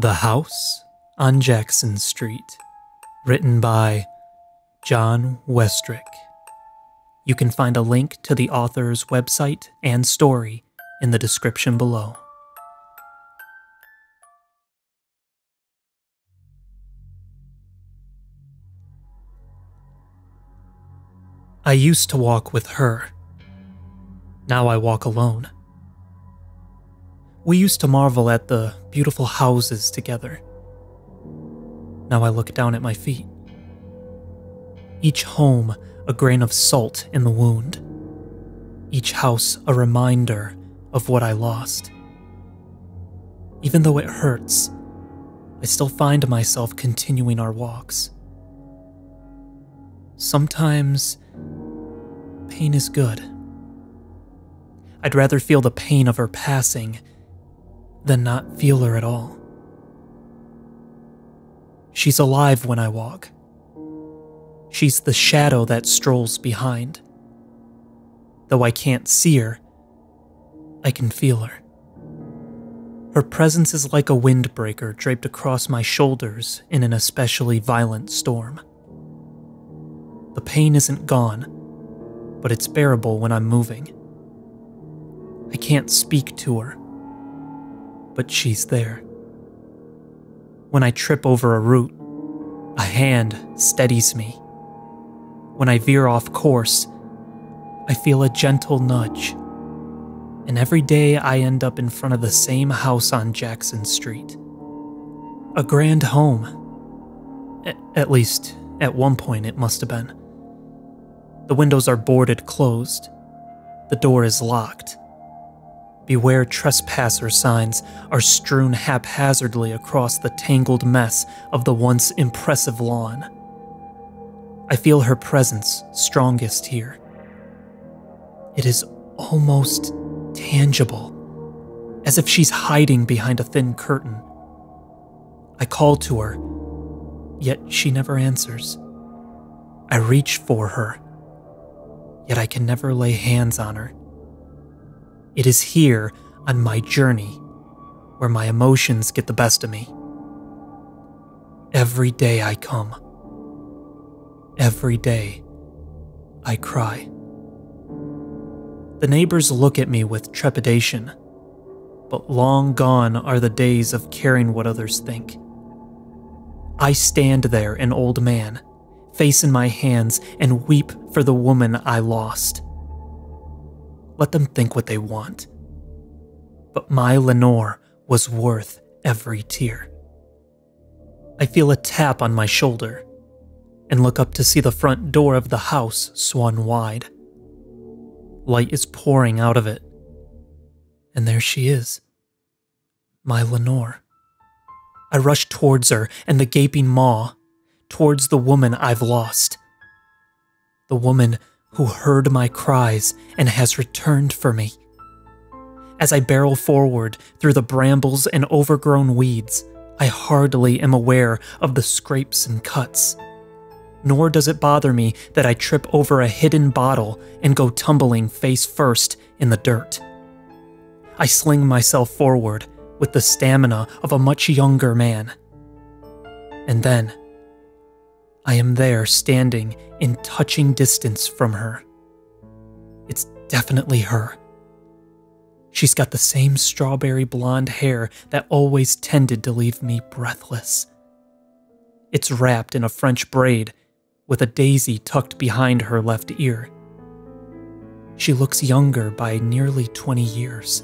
The House on Jackson Street, written by John Westrick. You can find a link to the author's website and story in the description below. I used to walk with her. Now I walk alone. We used to marvel at the beautiful houses together. Now I look down at my feet. Each home a grain of salt in the wound. Each house a reminder of what I lost. Even though it hurts, I still find myself continuing our walks. Sometimes, pain is good. I'd rather feel the pain of her passing than not feel her at all. She's alive when I walk. She's the shadow that strolls behind. Though I can't see her, I can feel her. Her presence is like a windbreaker draped across my shoulders in an especially violent storm. The pain isn't gone, but it's bearable when I'm moving. I can't speak to her, but she's there. When I trip over a root, a hand steadies me. When I veer off course, I feel a gentle nudge. And every day I end up in front of the same house on Jackson Street. A grand home. At least, at one point it must have been. The windows are boarded closed. The door is locked. Beware trespasser signs are strewn haphazardly across the tangled mess of the once impressive lawn. I feel her presence strongest here. It is almost tangible, as if she's hiding behind a thin curtain. I call to her, yet she never answers. I reach for her, yet I can never lay hands on her. It is here, on my journey, where my emotions get the best of me. Every day I come. Every day I cry. The neighbors look at me with trepidation, but long gone are the days of caring what others think. I stand there, an old man, face in my hands, and weep for the woman I lost. Let them think what they want. But my Lenore was worth every tear. I feel a tap on my shoulder and look up to see the front door of the house swung wide. Light is pouring out of it, and there she is, my Lenore. I rush towards her and the gaping maw, towards the woman I've lost. The woman who heard my cries and has returned for me. As I barrel forward through the brambles and overgrown weeds, I hardly am aware of the scrapes and cuts. Nor does it bother me that I trip over a hidden bottle and go tumbling face first in the dirt. I sling myself forward with the stamina of a much younger man. And then, I am there standing in touching distance from her. It's definitely her. She's got the same strawberry blonde hair that always tended to leave me breathless. It's wrapped in a French braid with a daisy tucked behind her left ear. She looks younger by nearly 20 years.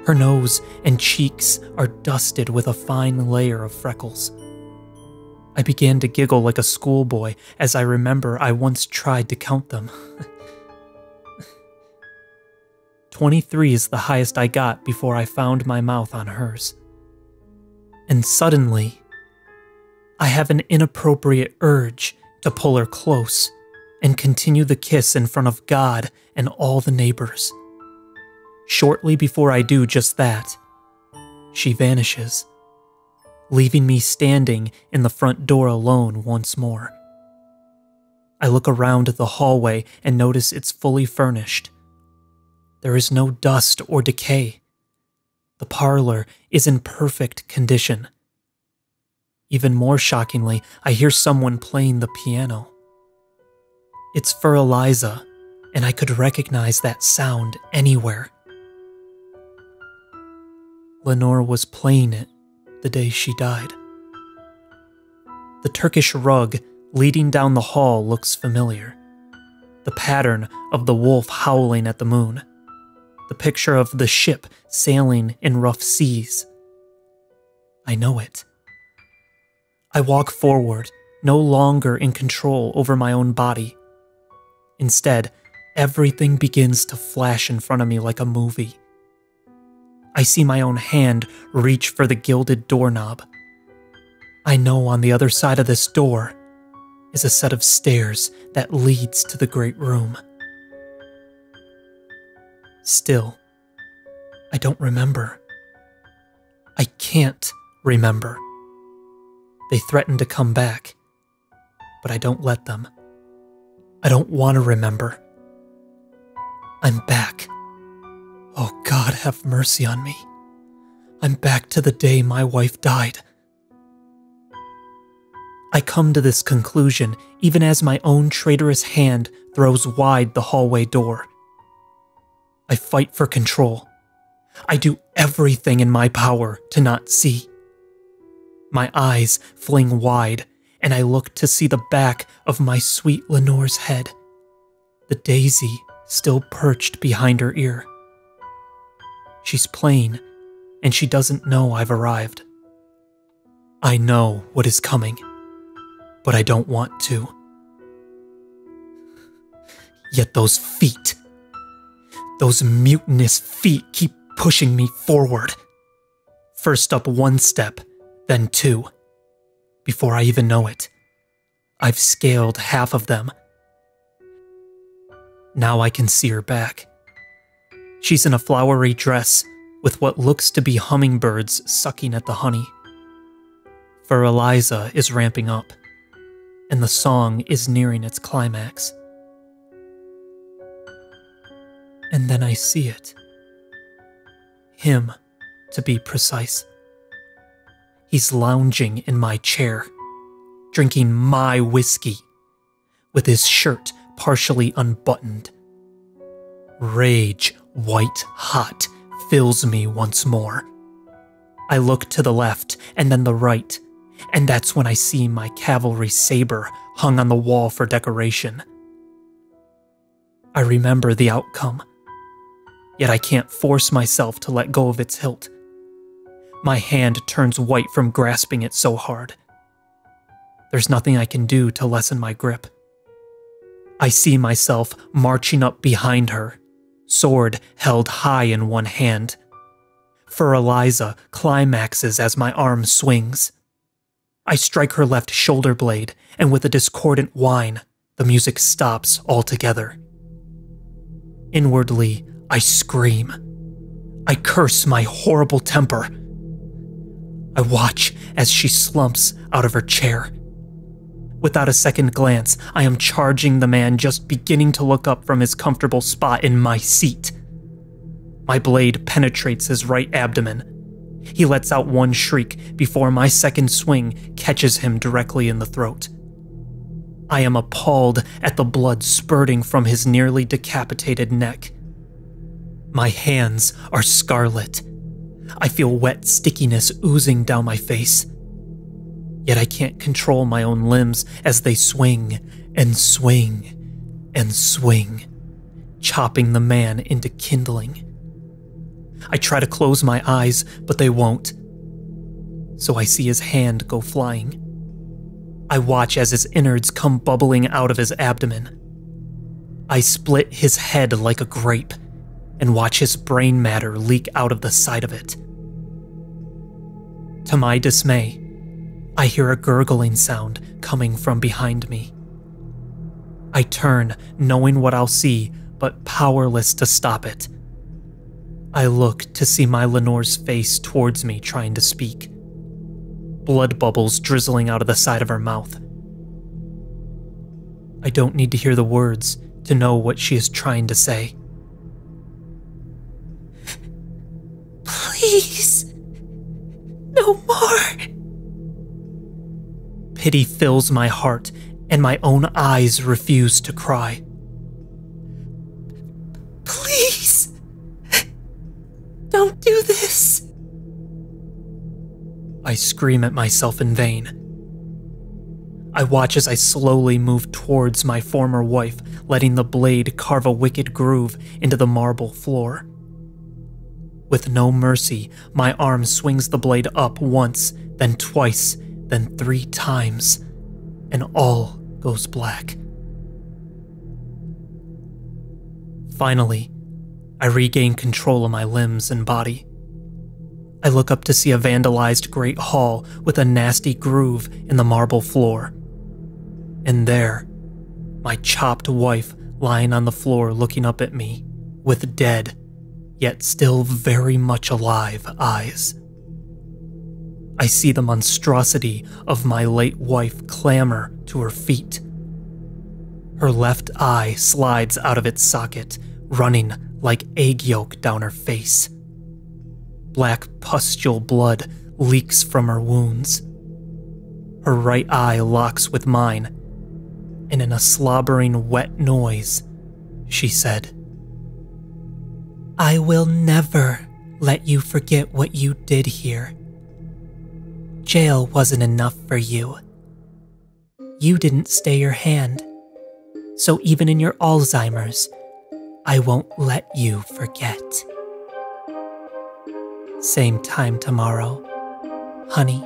Her nose and cheeks are dusted with a fine layer of freckles. I began to giggle like a schoolboy as I remember I once tried to count them. 23 is the highest I got before I found my mouth on hers. And suddenly, I have an inappropriate urge to pull her close and continue the kiss in front of God and all the neighbors. Shortly before I do just that, she vanishes, leaving me standing in the front door alone once more. I look around the hallway and notice it's fully furnished. There is no dust or decay. The parlor is in perfect condition. Even more shockingly, I hear someone playing the piano. It's for Eliza, and I could recognize that sound anywhere. Lenore was playing it the day she died. The Turkish rug leading down the hall looks familiar. The pattern of the wolf howling at the moon. The picture of the ship sailing in rough seas. I know it. I walk forward, no longer in control over my own body. Instead, everything begins to flash in front of me like a movie. I see my own hand reach for the gilded doorknob. I know on the other side of this door is a set of stairs that leads to the great room. Still, I don't remember. I can't remember. They threaten to come back, but I don't let them. I don't want to remember. I'm back. Oh, God, have mercy on me. I'm back to the day my wife died. I come to this conclusion even as my own traitorous hand throws wide the hallway door. I fight for control. I do everything in my power to not see. My eyes fling wide, and I look to see the back of my sweet Lenore's head, the daisy still perched behind her ear. She's playing, and she doesn't know I've arrived. I know what is coming, but I don't want to. Yet those feet, those mutinous feet keep pushing me forward. First up one step, then two. Before I even know it, I've scaled half of them. Now I can see her back. She's in a flowery dress with what looks to be hummingbirds sucking at the honey. For Eliza is ramping up, and the song is nearing its climax. And then I see it. Him, to be precise. He's lounging in my chair, drinking my whiskey, with his shirt partially unbuttoned. Rage, white hot, fills me once more. I look to the left and then the right, and that's when I see my cavalry saber hung on the wall for decoration. I remember the outcome, yet I can't force myself to let go of its hilt. My hand turns white from grasping it so hard. There's nothing I can do to lessen my grip. I see myself marching up behind her, sword held high in one hand. For Eliza climaxes as my arm swings. I strike her left shoulder blade, and with a discordant whine, the music stops altogether. Inwardly, I scream. I curse my horrible temper. I watch as she slumps out of her chair. Without a second glance, I am charging the man just beginning to look up from his comfortable spot in my seat. My blade penetrates his right abdomen. He lets out one shriek before my second swing catches him directly in the throat. I am appalled at the blood spurting from his nearly decapitated neck. My hands are scarlet. I feel wet stickiness oozing down my face. Yet I can't control my own limbs as they swing and swing and swing, chopping the man into kindling. I try to close my eyes, but they won't. So I see his hand go flying. I watch as his innards come bubbling out of his abdomen. I split his head like a grape and watch his brain matter leak out of the side of it. To my dismay, I hear a gurgling sound coming from behind me. I turn, knowing what I'll see, but powerless to stop it. I look to see my Lenore's face towards me trying to speak. Blood bubbles drizzling out of the side of her mouth. I don't need to hear the words to know what she is trying to say. Please. Please. No more. Pity fills my heart, and my own eyes refuse to cry. Please. Don't do this. I scream at myself in vain. I watch as I slowly move towards my former wife, letting the blade carve a wicked groove into the marble floor. With no mercy, my arm swings the blade up once, then twice, then 3 times, and all goes black. Finally, I regain control of my limbs and body. I look up to see a vandalized great hall with a nasty groove in the marble floor. And there, my chopped wife lying on the floor looking up at me with dead, yet still very much alive eyes. I see the monstrosity of my late wife clamber to her feet. Her left eye slides out of its socket, running like egg yolk down her face. Black pustule blood leaks from her wounds. Her right eye locks with mine, and in a slobbering, wet noise, she said, "I will never let you forget what you did here. Jail wasn't enough for you. You didn't stay your hand, so even in your Alzheimer's, I won't let you forget. Same time tomorrow, honey."